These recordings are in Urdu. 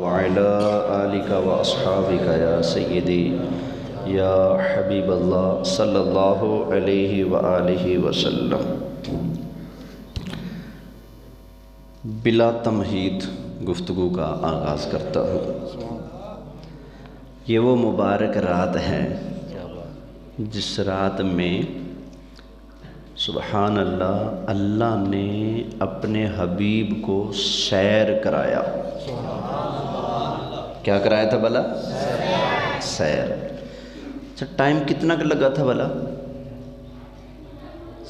وعلى آلك وأصحابك يا سيدي یا حبیب اللہ صلی اللہ علیہ وآلہ وسلم۔ بلا تمہید گفتگو کا آغاز کرتا ہوں۔ یہ وہ مبارک رات ہے جس رات میں سبحان اللہ اللہ نے اپنے حبیب کو سیر کرایا۔ کیا کرایا تھا بھلا؟ سیر۔ اچھا ٹائم کتنا لگا تھا بھلا؟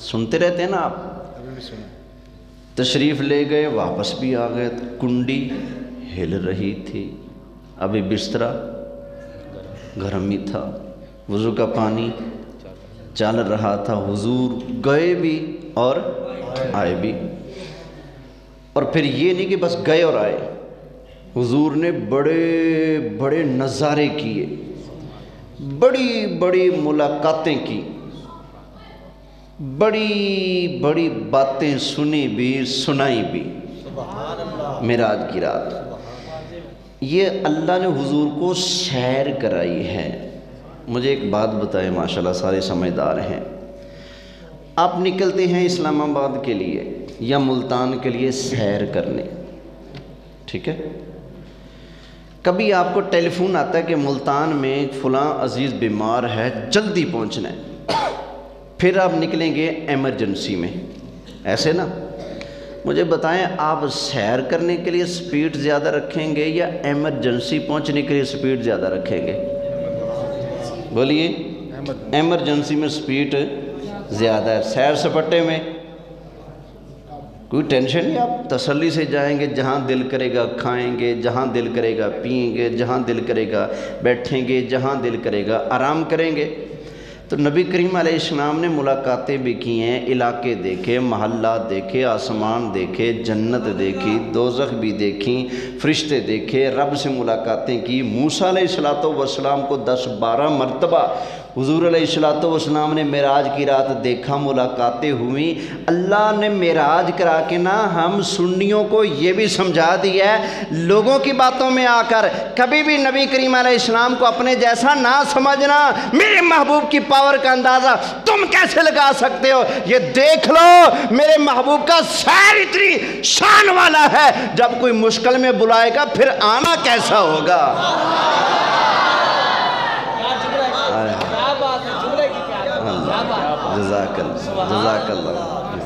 سنتے رہتے ہیں نا آپ؟ تشریف لے گئے، واپس بھی آ گئے، کنڈی ہل رہی تھی، ابھی بسترا گرم ہی تھا، وضو کا پانی چل رہا تھا، حضور گئے بھی اور آئے بھی۔ اور پھر یہ نہیں کہ بس گئے اور آئے، حضور نے بڑے بڑے نظارے کیے، بڑی بڑی ملاقاتیں کی، بڑی بڑی باتیں سنی بھی سنائی بھی۔ معراج کی رات یہ اللہ نے حضور کو سیر کرائی ہے۔ مجھے ایک بات بتائیں، ماشاءاللہ سارے سمجھدار ہیں، آپ نکلتے ہیں اسلام آباد کے لیے یا ملتان کے لیے سیر کرنے، ٹھیک ہے؟ کبھی آپ کو ٹیلی فون آتا ہے کہ ملتان میں فلاں عزیز بیمار ہے، جلدی پہنچنا ہے، پھر آپ نکلیں گے ایمرجنسی میں، ایسے نا؟ مجھے بتائیں آپ سیر کرنے کے لیے سپیڈ زیادہ رکھیں گے یا ایمرجنسی پہنچنے کے لیے سپیڈ زیادہ رکھیں گے؟ بولیے۔ ایمرجنسی میں سپیڈ زیادہ ہے، سیر سپاٹے میں کوئی ٹینشن نہیں، آپ تسلی سے جائیں گے، جہاں دل کرے گا کھائیں گے، جہاں دل کرے گا پئیں گے، جہاں دل کرے گا بیٹھیں گے، جہاں دل کرے گا آرام کریں گے۔ تو نبی کریم علیہ السلام نے ملاقاتیں بھی کی ہیں، علاقے دیکھے، محلات دیکھے، آسمان دیکھے، جنت دیکھی، دوزخ بھی دیکھی، فرشتے دیکھے، رب سے ملاقاتیں کی۔ موسیٰ علیہ السلام کو 10-12 مرتبہ حضور علیہ السلام نے معراج کی رات دیکھا، ملاقاتیں ہوئیں۔ اللہ نے معراج کرا کے نا ہم سنیوں کو یہ بھی سمجھا دیا ہے، لوگوں کی باتوں میں آ کر کبھی بھی نبی کریم علیہ السلام کو اپنے جیسا نہ سمجھنا۔ میرے محبوب کی پاور کا اندازہ تم کیسے لگا سکتے ہو؟ یہ دیکھ لو میرے محبوب کا سیر اتنی شان والا ہے، جب کوئی مشکل میں بلائے گا پھر آنا کیسا ہوگا۔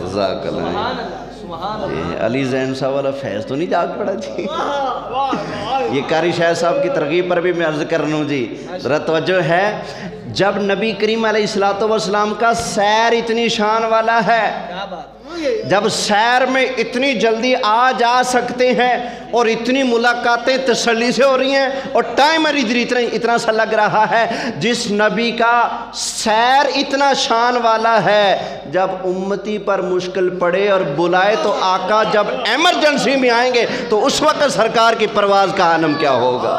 جزاک اللہ۔ علی زین صاحب والا فیض تو نہیں جاگ پڑا جی؟ یہ قاری شاہ صاحب کی ترغیب پر بھی میں عرض کر رہا ہوں جی، ذرا توجہ ہے۔ جب نبی کریم علیہ السلام کا سیر اتنی شان والا ہے، جب سیر میں اتنی جلدی آ جا سکتے ہیں اور اتنی ملاقاتیں تسلی سے ہو رہی ہیں، اور ٹائمر اتنا سا لگ رہا ہے، جس نبی کا سیر اتنا شان والا ہے، جب امتی پر مشکل پڑے اور بلائے تو آقا جب ایمرجنسی میں آئیں گے تو اس وقت سرکار کی پرواز کا عالم کیا ہوگا۔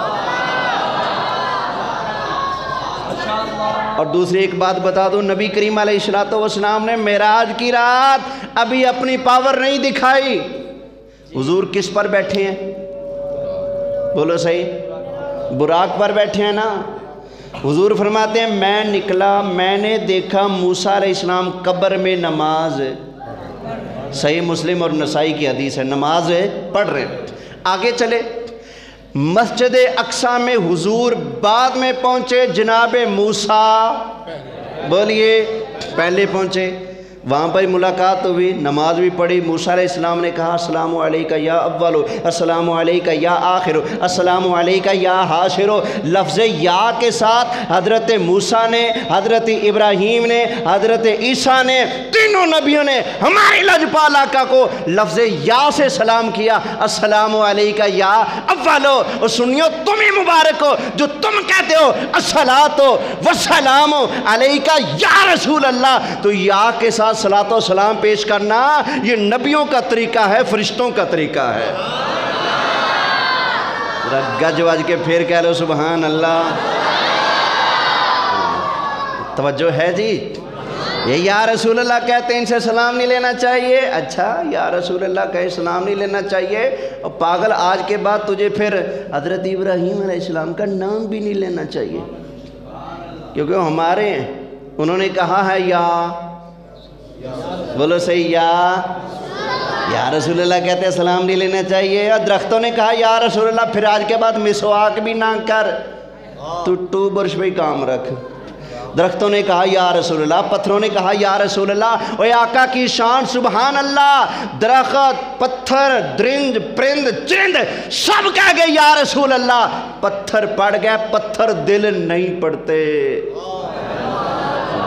اور دوسری ایک بات بتا دوں، نبی کریم علیہ السلام نے معراج کی رات ابھی اپنی پاور نہیں دکھائی۔ حضور کس پر بیٹھے ہیں؟ بولو صحیح، براق پر بیٹھے ہیں نا۔ حضور فرماتے ہیں میں نکلا، میں نے دیکھا موسیٰ علیہ السلام قبر میں نماز، صحیح مسلم اور نسائی کی حدیث ہے، نماز پڑھ رہے۔ آگے چلے، مسجد اقصیٰ میں حضور بعد میں پہنچے، جناب موسیٰ بولیے پہلے پہنچے، وہاں پر ملاقات ہوئی، نماز بھی پڑھی۔ موسیٰ علیہ السلام نے کہا السلام علیکہ یا اولو، السلام علیکہ یا آخرو، السلام علیکہ یا حاشرو۔ لفظ یا کے ساتھ حضرت موسیٰ نے، حضرت ابراہیم نے، حضرت عیسیٰ نے، تینوں نبیوں نے ہمارے لجپال آقا کو لفظ یا سے سلام کیا، السلام علیکہ یا اولو۔ اور سنیو تم ہی مبارک ہو جو تم کہتے ہو الصلاۃ والسلام علیکہ یا رسول اللہ، تو یا کے ساتھ صلاۃ و سلام پیش کرنا یہ نبیوں کا طریقہ ہے، فرشتوں کا طریقہ ہے۔ گج وج کے پھر کہہ لو سبحان اللہ۔ توجہ ہے جی؟ یہ یا رسول اللہ کہتے ہیں ان سے سلام نہیں لینا چاہیے. اچھا یا رسول اللہ کہے سلام نہیں لینا چاہیے اور پاگل آج کے بعد تجھے پھر حضرت ابراہیم علیہ السلام کا نام بھی نہیں لینا چاہیے کیونکہ وہ ہمارے ہیں. انہوں نے کہا ہے یا بولو صحیح یا رسول اللہ کہتے ہیں سلام نہیں لینا چاہیے. اور درختوں نے کہا یا رسول اللہ پھر آج کے بعد مسواک بھی نہ کر, تو ٹو برش پہ کام رکھ. درختوں نے کہا یا رسول اللہ, پتھروں نے کہا یا رسول اللہ. اے آقا کی شان سبحان اللہ, درخت پتھر درند پرند چرند سب کہہ گئے یا رسول اللہ. پتھر پڑ گئے, پتھر دل نہیں پڑتے.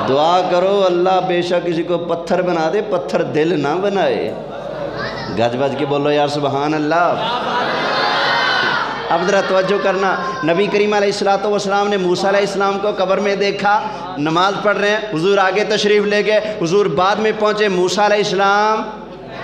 دعا کرو اللہ بے شک کسی کو پتھر بنا دے, پتھر دل نہ بنائے. گج بج کے بولو یار سبحان اللہ. اب ذرا توجہ کرنا, نبی کریم علیہ السلام نے موسیٰ علیہ السلام کو قبر میں دیکھا, نماز پڑھ رہے ہیں, حضور آگے تشریف لے گئے, حضور بعد میں پہنچے, موسیٰ علیہ السلام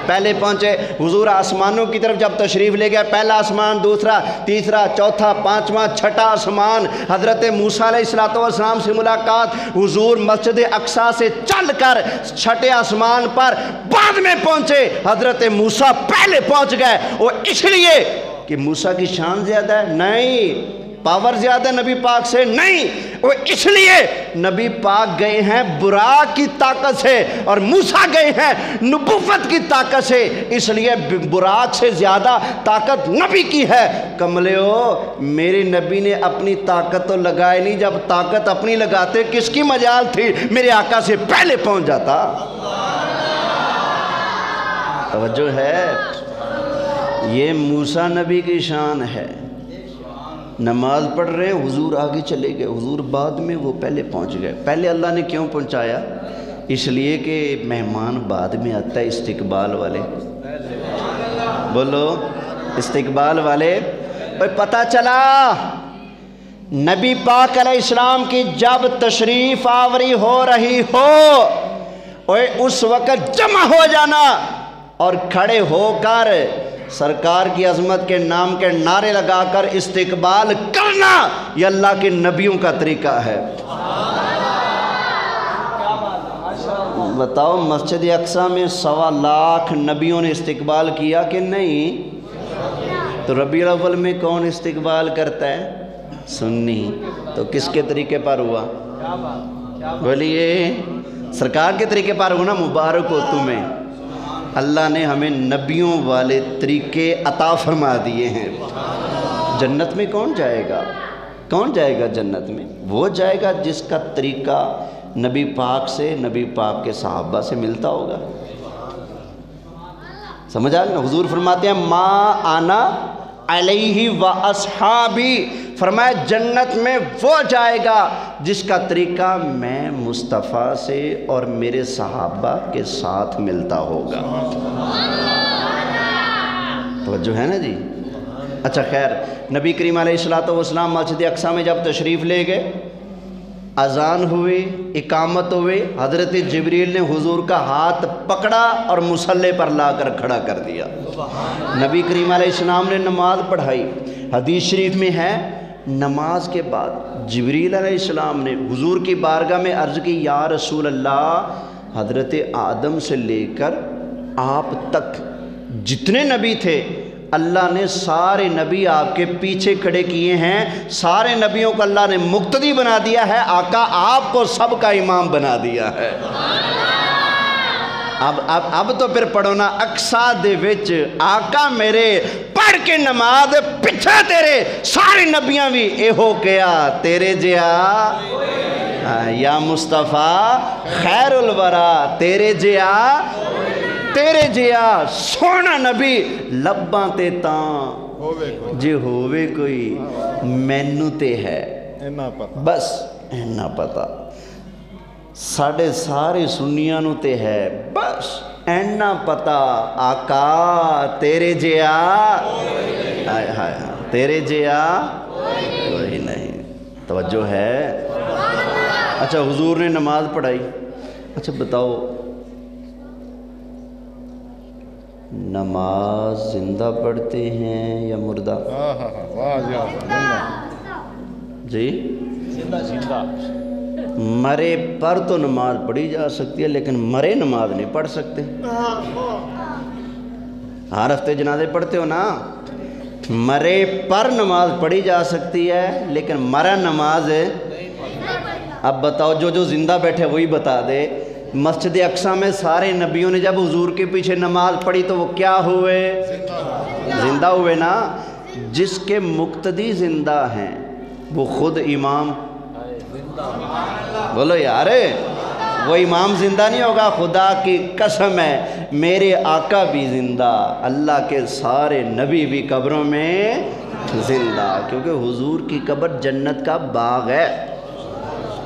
پہلے پہنچے. حضور آسمانوں کی طرف جب تشریف لے گئے, پہلا آسمان, دوسرا, تیسرا, چوتھا, پانچواں, چھٹا آسمان, حضرت موسیٰ علیہ السلام سے ملاقات. حضور مسجد اقصیٰ سے چل کر چھٹے آسمان پر بعد میں پہنچے, حضرت موسیٰ پہلے پہنچ گئے. اور اس لیے کہ موسیٰ کی شان زیادہ ہے نہیں, پاور زیادہ ہے نبی پاک سے نہیں, وہ اس لیے نبی پاک گئے ہیں براق کی طاقت سے اور موسیٰ گئے ہیں نبوت کی طاقت سے. اس لیے براق سے زیادہ طاقت نبی کی ہے. کملیو میرے نبی نے اپنی طاقت تو لگائے نہیں, جب طاقت اپنی لگاتے کس کی مجال تھی, میرے آقا سے پہلے پہنچ جاتا. توجہ ہے, یہ موسیٰ نبی کی شان ہے. نماز پڑھ رہے ہیں, حضور آگے چلے گئے, حضور بعد میں, وہ پہلے پہنچ گئے. پہلے اللہ نے کیوں پہنچایا؟ اس لیے کہ مہمان بعد میں آتا ہے, استقبال والے بولو, استقبال والے. اور پتہ چلا نبی پاک علیہ السلام کی جب تشریف آوری ہو رہی ہو, اور اس وقت جمع ہو جانا اور کھڑے ہو کر سرکار کی عظمت کے نام کے نعرے لگا کر استقبال کرنا, یہ اللہ کے نبیوں کا طریقہ ہے. بتاؤ مسجد اقصیٰ میں 1.25 لاکھ نبیوں نے استقبال کیا کہ نہیں؟ تو ربیع الاول میں کون استقبال کرتا ہے؟ سنی. تو کس کے طریقے پر ہوا؟ بولیے سرکار کے طریقے پر ہوا نا. مبارک ہو تمہیں, اللہ نے ہمیں نبیوں والے طریقے عطا فرما دیے ہیں. جنت میں کون جائے گا؟ کون جائے گا جنت میں؟ وہ جائے گا جس کا طریقہ نبی پاک سے, نبی پاک کے صحابہ سے ملتا ہوگا. سمجھ آ گیا نا. حضور فرماتے ہیں ما انا علیہ و اصحابی, فرمایا جنت میں وہ جائے گا جس کا طریقہ میں مصطفیٰ سے اور میرے صحابہ کے ساتھ ملتا ہوگا. توجہ ہے نا جی. اچھا خیر, نبی کریم علیہ السلام مسجد اقصیٰ میں جب تشریف لے گئے, اذان ہوئی, اقامت ہوئی, حضرت جبریل نے حضور کا ہاتھ پکڑا اور مصلی پر لا کر کھڑا کر دیا. نبی کریم علیہ السلام نے نماز پڑھائی. حدیث شریف میں ہے نماز کے بعد جبریل علیہ السلام نے حضور کی بارگاہ میں عرض کی, یا رسول اللہ, حضرت آدم سے لے کر آپ تک جتنے نبی تھے اللہ نے سارے نبی آپ کے پیچھے کھڑے کیے ہیں, سارے نبیوں کو اللہ نے مقتدی بنا دیا ہے, آقا آپ کو سب کا امام بنا دیا ہے. اب تو پھر پڑھو نا, اقصیٰ دے وچ آقا میرے پڑھ کے نماز پچھے تیرے سارے نبیاں بھی ایہو کیا تیرے جیا یا مصطفیٰ خیر الورا, تیرے جیا سونا نبی لباں تے تاں جے ہووے کوئی مینو تے ہے بس اینا پتا, ساڑھے سارے سنیاں نو تے ہے بس اینا پتا, آقا تیرے جیا تیرے جیا کوئی نہیں. توجہ ہے. اچھا حضور نے نماز پڑھائی. اچھا بتاؤ نماز زندہ پڑھتے ہیں یا مردہ؟ جی مرے پر تو نماز پڑھی جا سکتی ہے لیکن مرے نماز نہیں پڑھ سکتے. ہر ہفتے جنازے پڑھتے ہو نا. مرے پر نماز پڑھی جا سکتی ہے لیکن مرا نماز. اب بتاؤ جو زندہ بیٹھے وہی بتا دے. مسجد اقصیٰ میں سارے نبیوں نے جب حضور کے پیچھے نماز پڑھی تو وہ کیا ہوئے؟ زندہ ہوئے نا. جس کے مقتدی زندہ ہیں وہ خود امام. بولو یار وہ امام زندہ نہیں ہوگا. خدا کی قسم ہے میرے آقا بھی زندہ, اللہ کے سارے نبی بھی قبروں میں زندہ, کیونکہ حضور کی قبر جنت کا باغ ہے.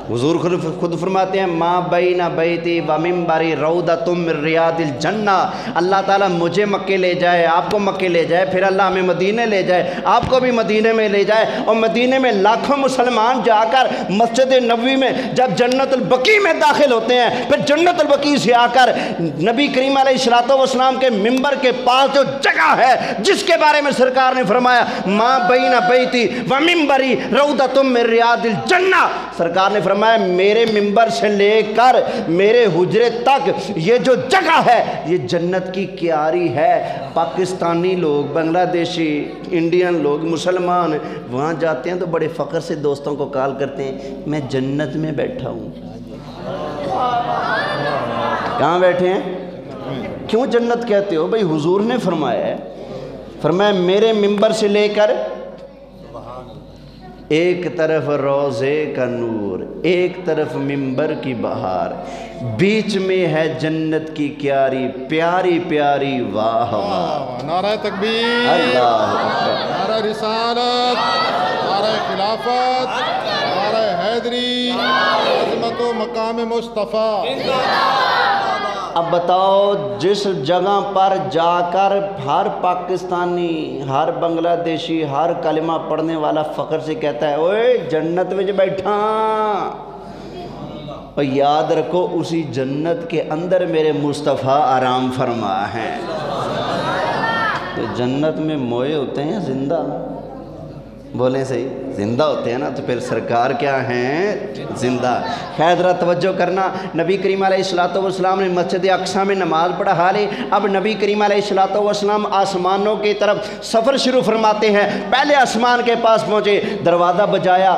حضور خود فرماتے ہیں ما بین بیتی و منبری روضۃ من ریاض الجنہ. اللہ تعالیٰ مجھے مکے لے جائے, آپ کو مکے لے جائے, پھر اللہ ہمیں مدینے لے جائے, آپ کو بھی مدینے میں لے جائے, اور مدینے میں لاکھوں مسلمان جا کر مسجد نبوی میں جب جنت البقیع میں داخل ہوتے ہیں, پھر جنت البقیع سے آ کر نبی کریم علیہ الصلوۃ والسلام کے منبر کے پاس جو جگہ ہے جس کے بارے میں سرکار نے فرمایا ما بین بیتی و منبری روضۃ من ریاض الجنہ, سرکار نے فرمایا میرے منبر سے لے کر میرے حجرے تک یہ جو جگہ ہے یہ جنت کی کیاری ہے. پاکستانی لوگ, بنگلہ دیشی, انڈین لوگ, مسلمان وہاں جاتے ہیں تو بڑے فخر سے دوستوں کو کال کرتے ہیں میں جنت میں بیٹھا ہوں. کہاں بیٹھے ہیں؟ کیوں جنت کہتے ہو بھئی؟ حضور نے فرمایا ہے, فرمایا میرے منبر سے لے کر ایک طرف روضے کا نور, ایک طرف منبر کی بہار, بیچ میں ہے جنت کی کیاری, پیاری پیاری واہ واہ. نعرہ تکبیر, اللہ اکبر, نعرہ رسالت, نعرہ خلافت, نعرہ حیدری, عظمت و مقام مصطفیٰ. اب بتاؤ جس جگہ پر جا کر ہر پاکستانی, ہر بنگلہ دیشی, ہر کلمہ پڑھنے والا فخر سے کہتا ہے اوئے جنت میں بیٹھا, اور یاد رکھو اسی جنت کے اندر میرے مصطفیٰ آرام فرما ہیں. تو جنت میں موئے ہوتے ہیں زندہ, بولیں صحیح, زندہ ہوتے ہیں نا, تو پھر سرکار کیا ہیں؟ زندہ. خیر ذرا توجہ کرنا, نبی کریم علیہ الصلوۃ والسلام نے مسجد اقصیٰ میں نماز پڑھا لی. اب نبی کریم علیہ الصلوۃ والسلام آسمانوں کی طرف سفر شروع فرماتے ہیں. پہلے آسمان کے پاس پہنچے, دروازہ بجایا,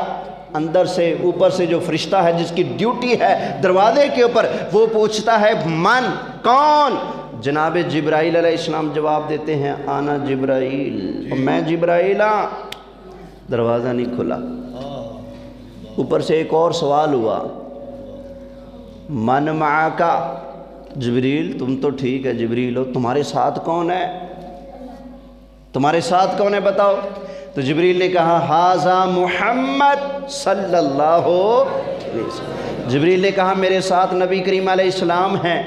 اندر سے اوپر سے جو فرشتہ ہے جس کی ڈیوٹی ہے دروازے کے اوپر, وہ پوچھتا ہے من, کون؟ جناب جبرائیل علیہ السلام جواب دیتے ہیں آنا جبرائیل, میں جبرائیل ہاں. دروازہ نہیں کھلا. اوپر سے ایک اور سوال ہوا, من معاکا, جبریل تم تو ٹھیک ہے جبریل ہو, تمہارے ساتھ کون ہے؟ تمہارے ساتھ کون ہے بتاؤ؟ تو جبریل نے کہا ھذا محمد صلی اللہ علیہ وسلم. جبریل نے کہا میرے ساتھ نبی کریم علیہ السلام ہیں.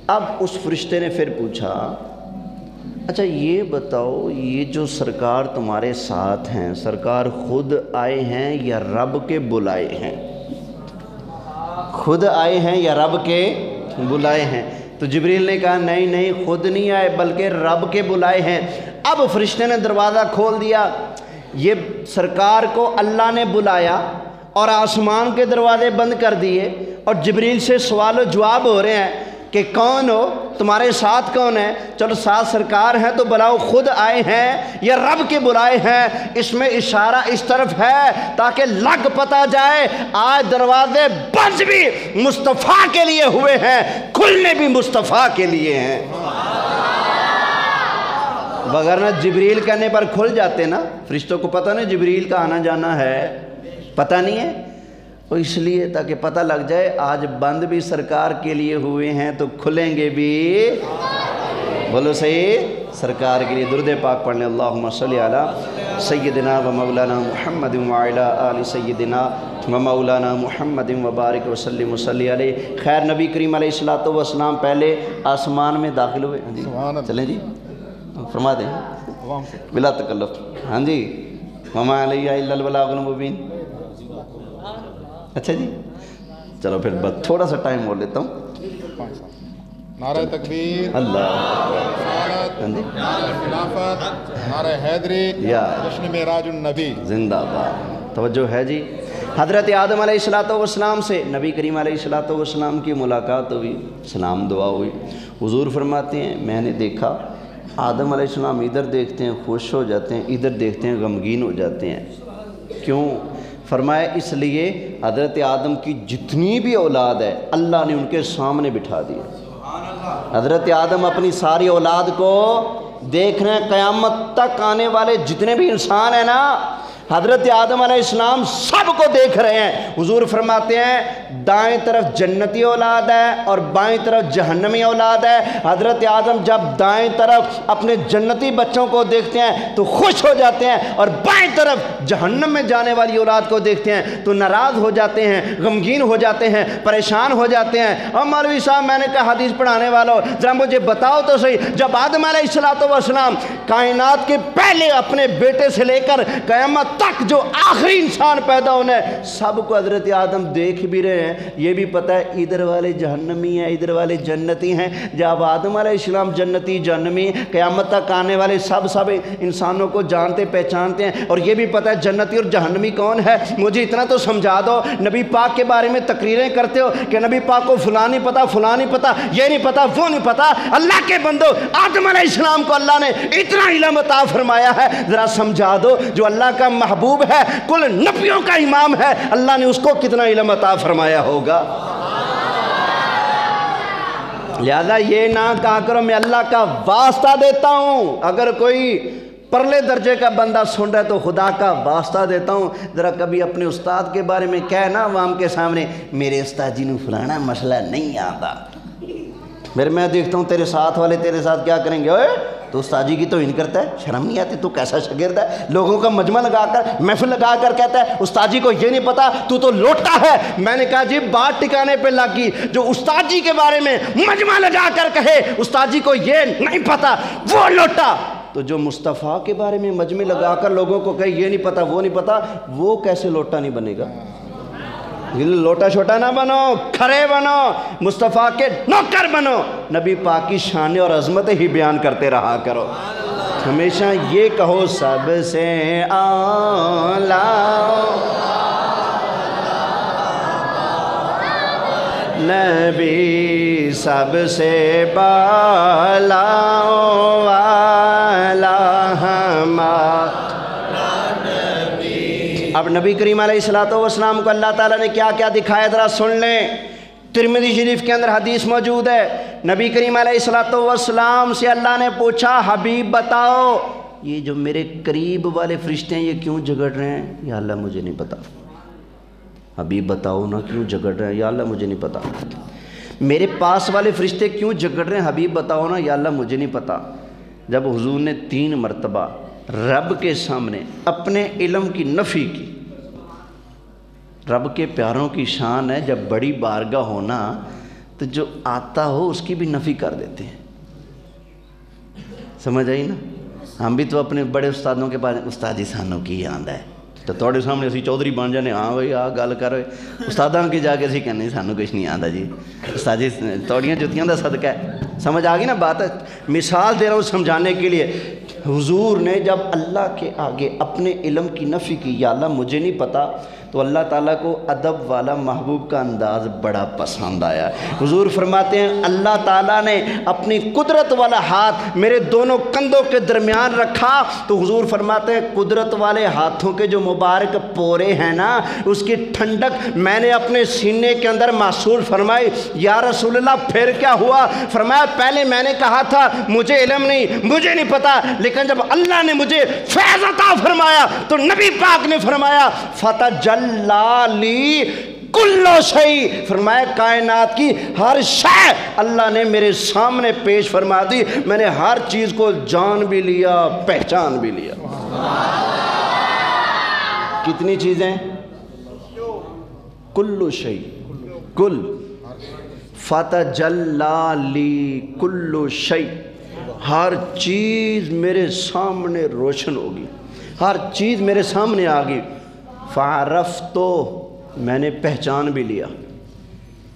اب اس فرشتے نے پھر پوچھا اچھا یہ بتاؤ یہ جو سرکار تمہارے ساتھ ہیں, سرکار خود آئے ہیں یا رب کے بلائے ہیں؟ خود آئے ہیں یا رب کے بلائے ہیں؟ تو جبریل نے کہا نہیں خود نہیں آئے بلکہ رب کے بلائے ہیں. اب فرشتے نے دروازہ کھول دیا, یہ سرکار کو اللہ نے بلایا اور آسمان کے دروازے بند کر دیے, اور جبریل سے سوال و جواب ہو رہے ہیں کہ کون ہو, تمہارے ساتھ کون ہے؟ چلو ساتھ سرکار ہیں تو بلاؤ خود آئے ہیں یا رب کے بلائے ہیں. اس میں اشارہ اس طرف ہے تاکہ لگ پتہ جائے آج دروازے بند بھی مصطفیٰ کے لیے ہوئے ہیں, کھلنے بھی مصطفیٰ کے لیے ہیں. وگرنہ جبریل کہنے پر کھل جاتے نا, فرشتوں کو پتہ نہیں جبریل کا آنا جانا ہے, پتہ نہیں ہے. اور اس لیے تاکہ پتہ لگ جائے آج بند بھی سرکار کے لیے ہوئے ہیں تو کھلیں گے بھی, بولو صحیح, سرکار کے لیے. درود پاک پڑھ لیں, اللہم صلی علی سیدنا و مولانا محمد وعلی آل سیدنا و مولانا محمد وبارک وسلم وصلی علیہ. خیر نبی کریم علیہ الصلوۃ والسلام پہلے آسمان میں داخل ہوئے. ہاں جی چلیں جی, فرما دیں بلا تکلف. ہاں جی, وما علیہ الا البلاغ المبین. اچھا جی چلو پھر بس تھوڑا سا ٹائم اور لیتا ہوں. نعرہ تکبیر, اللہ, نعرہ خلافت, نعرہ حیدری, جشن معراج النبی. زندہ باد. توجہ ہے جی. حضرت آدم علیہ السلام سے نبی کریم علیہ السلام کی ملاقات ہوئی، سلام دعا ہوئی۔ حضور فرماتے ہیں میں نے دیکھا آدم علیہ السلام ادھر دیکھتے ہیں خوش ہو جاتے ہیں، ادھر دیکھتے ہیں غمگین ہو جاتے ہیں۔ کیوں؟ فرمایا اس لیے حضرت آدم کی جتنی بھی اولاد ہے اللہ نے ان کے سامنے بٹھا دیا۔ حضرت آدم اپنی ساری اولاد کو دیکھ رہے ہیں، قیامت تک آنے والے جتنے بھی انسان ہیں نا حضرت آدم علیہ السلام سب کو دیکھ رہے ہیں۔ حضور فرماتے ہیں دائیں طرف جنتی اولاد ہے اور بائیں طرف جہنمی اولاد ہے۔ حضرت آدم جب دائیں طرف اپنے جنتی بچوں کو دیکھتے ہیں تو خوش ہو جاتے ہیں، اور بائیں طرف جہنم میں جانے والی اولاد کو دیکھتے ہیں تو ناراض ہو جاتے ہیں، غمگین ہو جاتے ہیں، پریشان ہو جاتے ہیں۔ اور مولوی صاحب میں نے کہا حدیث پڑھانے والوں ذرا مجھے بتاؤ تو صحیح، جب آدم علیہ السلام کائنات کے پہلے اپنے بیٹے سے لے کر قیامت تک جو آخری انسان پیدا ہونا ہے سب کو حضرت آدم دیکھ بھی رہے ہیں، یہ بھی پتہ ہے ادھر والے جہنمی ہیں ادھر والے جنتی ہیں۔ جب آدم علیہ السلام جنتی جہنمی قیامت تک آنے والے سب انسانوں کو جانتے پہچانتے ہیں، اور یہ بھی پتہ ہے جنتی اور جہنمی کون ہے۔ مجھے اتنا تو سمجھا دو، نبی پاک کے بارے میں تقریریں کرتے ہو کہ نبی پاک کو فلاں نہیں پتہ فلاں نہیں پتہ، یہ نہیں پتہ وہ نہیں پتہ۔ اللہ کے بندو آدم علیہ السلام کو اللہ نے اتنا علم عطا فرمایا ہے، ذرا سمجھا دو جو اللہ کا محبوب ہے، کل نبیوں کا امام ہے، اللہ نے اس کو کتنا علم عطا فرمایا ہوگا۔ لہذا یہ نہ کہا کرو میں اللہ کا واسطہ دیتا ہوں، اگر کوئی پرلے درجے کا بندہ سن رہا ہے تو خدا کا واسطہ دیتا ہوں، ذرا کبھی اپنے استاد کے بارے میں کہنا عوام کے سامنے میرے استاد جی نے فلانا مسئلہ نہیں آتا، پھر میں دیکھتا ہوں تیرے ساتھ والے تیرے ساتھ کیا کریں گے، اوے تو استاد جی کی توہین کرتا ہے، شرم نہیں آتی، تو کیسا شاگرد ہے، لوگوں کا مجمع لگا کر محفل لگا کر کہتا ہے استاد جی کو یہ نہیں پتا تو لوٹا ہے۔ میں نے کہا جی بات ٹکانے پہ لگی، جو استاد جی کے بارے میں مجمع لگا کر کہے استاد جی کو یہ نہیں پتا وہ لوٹا، تو جو مصطفیٰ کے بارے میں مجمع لگا کر لوگوں کو کہے یہ نہیں پتا وہ نہیں پتا، وہ کیسے لوٹا نہیں بنے گا۔ لوٹا چھوٹا نہ بنو، کھڑے بنو، مصطفیٰ کے نوکر بنو، نبی پاک کی شان اور عظمت ہی بیان کرتے رہا کرو۔ ہمیشہ یہ کہو سب سے اعلیٰ نبی سب سے بالا والا ہمارا۔ اب نبی کریم علیہ السلام کو اللہ تعالیٰ نے کیا کیا دکھایا ذرا سن لیں۔ ترمذی شریف کے اندر حدیث موجود ہے، نبی کریم علیہ السلام سے اللہ نے پوچھا حبیب بتاؤ یہ جو میرے قریب والے فرشتے ہیں یہ کیوں جھگڑ رہے ہیں؟ یا اللہ مجھے نہیں پتا۔ حبیب بتاؤ نا کیوں جھگڑ رہے ہیں؟ یا اللہ مجھے نہیں پتا۔ میرے پاس والے فرشتے کیوں جھگڑ رہے ہیں؟ حبیب بتاؤ نا، یا اللہ مجھے نہیں پتا۔ جب حضور نے 3 مرتبہ رب کے سامنے اپنے علم کی نفی کی، رب کے پیاروں کی شان ہے جب بڑی بارگاہ ہونا تو جو آتا ہو اس کی بھی نفی کر دیتے ہیں، سمجھ آئی نا؟ ہم بھی تو اپنے بڑے استادوں کے پاس استاد جی سانوں کی آند ہے تو توڑے سامنے اسی چودھری بن جانے، ہاں بھائی آ گل کر استاداں کے جا کے اسی کہنے سانوں کچھ نہیں آندا جی، استاد جی توڑیاں جتیاں دا صدقہ ہے۔ سمجھ آ گئی نا بات؟ مثال دے رہا ہوں سمجھانے کے لیے۔ حضور نے جب اللہ کے آگے اپنے علم کی نفی کی، یا اللہ مجھے نہیں پتا، تو اللہ تعالیٰ کو ادب والا محبوب کا انداز بڑا پسند آیا۔ حضور فرماتے ہیں اللہ تعالیٰ نے اپنی قدرت والا ہاتھ میرے دونوں کندھوں کے درمیان رکھا، تو حضور فرماتے ہیں قدرت والے ہاتھوں کے جو مبارک پورے ہیں نا اس کی ٹھنڈک میں نے اپنے سینے کے اندر محسوس فرمائی۔ یا رسول اللہ پھر کیا ہوا؟ فرمایا پہلے میں نے کہا تھا مجھے علم نہیں، مجھے نہیں پتا، لیکن جب اللہ نے مجھے فیض عطا فرمایا تو نبی پاک نے فرمایا فتجلی کلو شیء، فرمایا کائنات کی ہر شے اللہ نے میرے سامنے پیش فرما دی، میں نے ہر چیز کو جان بھی لیا پہچان بھی لیا۔ کتنی چیزیں؟ کلو شیء، کل فتجلی کلو شیء، ہر چیز میرے سامنے روشن ہوگی، ہر چیز میرے سامنے آ گئی۔ فعرفت، تو میں نے پہچان بھی لیا،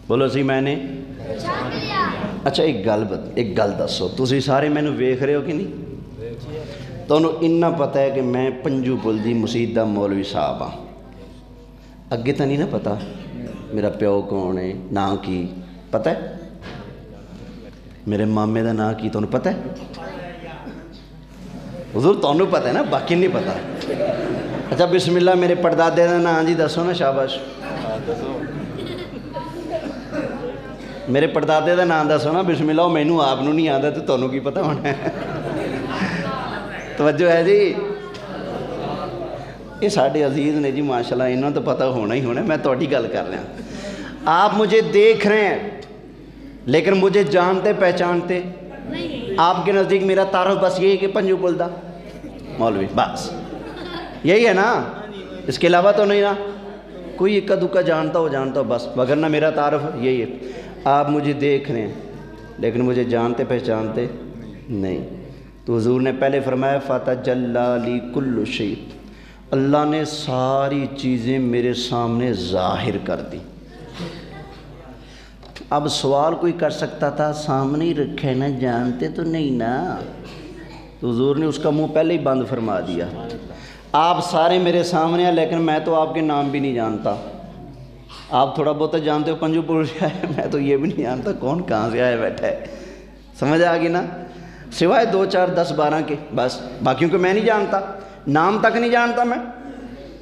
بولو سی میں نے پہچان لیا۔ اچھا ایک گل دسو، تسی سارے میں نے ویکھ رہے ہو کہ نہیں؟ تو انہوں اتنا پتہ ہے کہ میں پنجو پل دی مسجد دا مولوی صاحب ہاں، اگے تو نہیں نا پتا میرا پیو کون ہے، نام کی پتہ ہے، میرے مامے دا نام کی تمہیں پتہ ہے؟ حضور تمہیں پتہ ہے نا، باقی نہیں پتہ۔ اچھا بسم اللہ میرے پردادے دا نام جی دسو نا، شاباش، میرے پردادے دا نام دسو نا، بسم اللہ، مینوں آپ نوں نہیں آتا تو تمہیں کی پتہ ہونا ہے؟ توجہ ہے جی؟ یہ ساڑھے عزیز نے جی ماشاءاللہ، انہوں تو پتہ ہونا ہی ہونا ہے، میں تہاڈی گل کر رہا۔ آپ مجھے دیکھ رہے ہیں لیکن مجھے جانتے پہچانتے؟ آپ کے نزدیک میرا تعارف بس یہی کہ پنجو پل دا مولوی، بس یہی ہے نا، اس کے علاوہ تو نہیں نا؟ کوئی اکا دکا جانتا ہو بس، وگرنہ میرا تعارف یہی ہے۔ آپ مجھے دیکھ رہے ہیں لیکن مجھے جانتے پہچانتے نہیں۔ تو حضور نے پہلے فرمایا فَتَجَلَّى لِي كُلُّ شَيْءٍ، اللہ نے ساری چیزیں میرے سامنے ظاہر کر دی۔ اب سوال کوئی کر سکتا تھا، سامنے ہی رکھے نا، جانتے تو نہیں نا؟ تو حضور نے اس کا منہ پہلے ہی بند فرما دیا۔ آپ سارے میرے سامنے ہیں لیکن میں تو آپ کے نام بھی نہیں جانتا۔ آپ تھوڑا بہت جانتے ہو پنجو پور سے آئے، میں تو یہ بھی نہیں جانتا کون کہاں سے آئے بیٹھا ہے، سمجھ آ گئی نا؟ سوائے 2 4 10 12 کے، بس باقیوں کو میں نہیں جانتا، نام تک نہیں جانتا، میں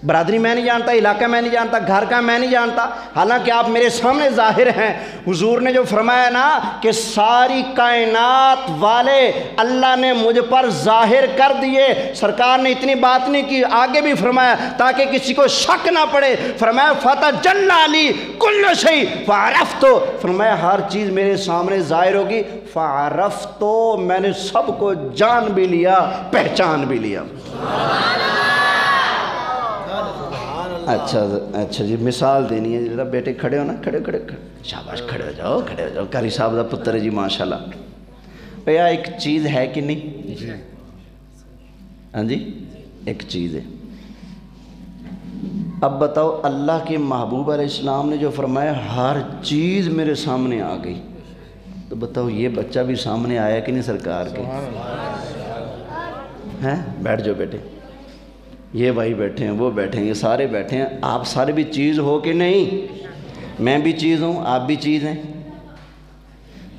برادری میں نہیں جانتا، علاقہ میں نہیں جانتا، گھر کا میں نہیں جانتا، حالانکہ آپ میرے سامنے ظاہر ہیں۔ حضور نے جو فرمایا نا کہ ساری کائنات والے اللہ نے مجھ پر ظاہر کر دیے، سرکار نے اتنی بات نہیں کی، آگے بھی فرمایا تاکہ کسی کو شک نہ پڑے، فرمایا فَتَجَلَّى لِي كُلُّ شَيْءٍ فَعَرَفْتُ، فرمایا ہر چیز میرے سامنے ظاہر ہوگی، فَعَرَفْتُ، میں نے سب کو جان بھی لیا، پہچان بھی لیا۔ اچھا جی، مثال دینی ہے ذرا، بیٹے کھڑے ہو نا، کھڑے شاباش، کھڑے ہو جاؤ، قاری صاحب دا پتر ہے جی ماشاءاللہ۔ بھیا ایک چیز ہے کہ نہیں؟ ہاں جی ایک چیز ہے۔ اب بتاؤ اللہ کے محبوب علیہ السلام نے جو فرمایا ہر چیز میرے سامنے آ گئی، تو بتاؤ یہ بچہ بھی سامنے آیا کہ نہیں سرکار کے؟ ہیں بیٹھ جاؤ بیٹے، یہ بھائی بیٹھے ہیں، وہ بیٹھے ہیں، یہ سارے بیٹھے ہیں، آپ سارے بھی چیز ہو کہ نہیں؟ میں بھی چیز ہوں، آپ بھی چیز ہیں۔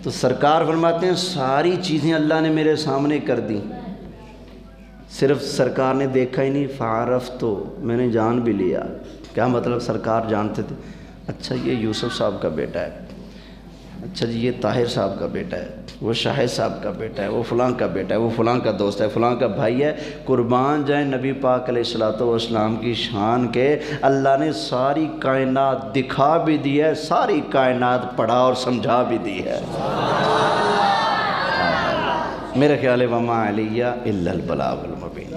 تو سرکار فرماتے ہیں ساری چیزیں اللہ نے میرے سامنے کر دی، صرف سرکار نے دیکھا ہی نہیں، فَعَرَفْتُ، میں نے جان بھی لیا۔ کیا مطلب؟ سرکار جانتے تھے، اچھا یہ یوسف صاحب کا بیٹا ہے، اچھا جی یہ طاہر صاحب کا بیٹا ہے، وہ شاہد صاحب کا بیٹا ہے، وہ فلاں کا بیٹا ہے، وہ فلاں کا دوست ہے، فلاں کا بھائی ہے۔ قربان جائیں نبی پاک علیہ السلام کی شان کے، اللہ نے ساری کائنات دکھا بھی دی ہے، ساری کائنات پڑھا اور سمجھا بھی دی ہے۔ میرے خیال ہے وَمَا عَلَيَّ إِلَّا الْبَلَاغُ الْمُبِينُ۔